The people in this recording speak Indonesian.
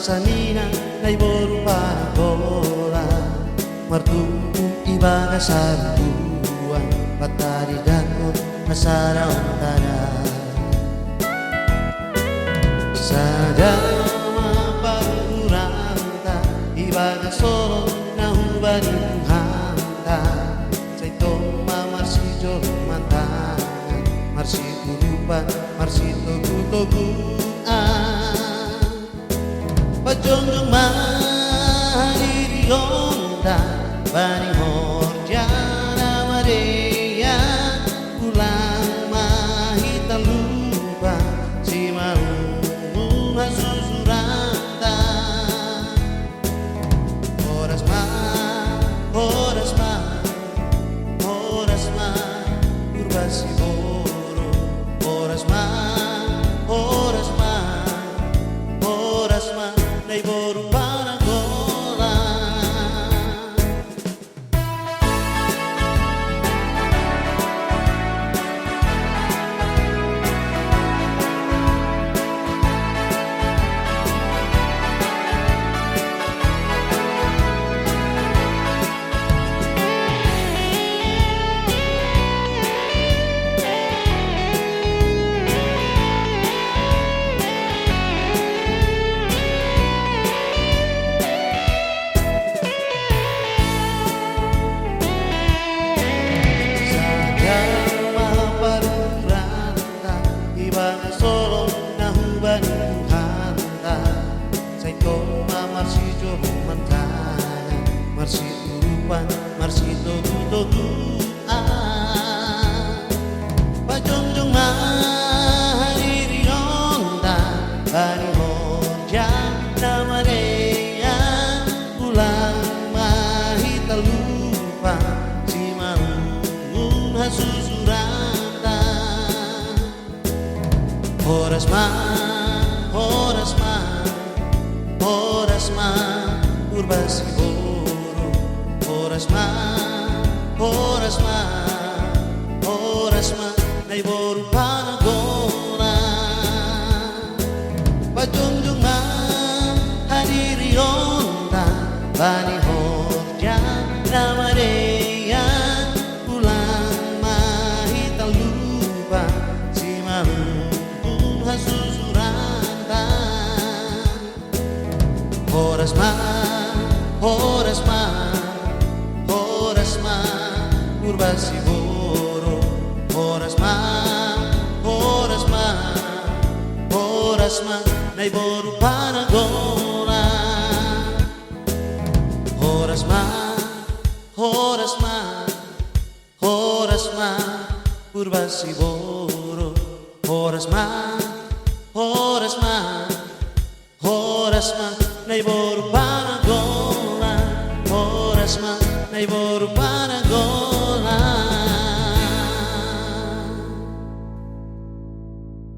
sanina na iboru paragola martumpu ibaga sarbuan patari dakot nasara ontara sadama paruranta ibaga solo na hubari hanta saitong mamarsi jolo mantangan marsi tulupan marsi togu-toguan Pajonjong mahirionda bani horjana mareya ulang mahita lupa si maung hasusuranta horas ma urbasi boro horas ma iboru paragola solo na hubani hanta saitong mamarsi jolo mantangan marsi turupan marsi togu-toguan pajonjong maharionda bani horjan na mareya ulang mahita lupa si maung hasusuranta horas ma urbasi boro horas ma na iboru paragola pajonjong ma hadirionda bani horjan na mareya ulang mahita lupa si maung hasusuranta horas ma urbasi boro horas ma na iboru paragola horas ma urbasi boro horas ma na iboru paragola horas ma na iboru paragola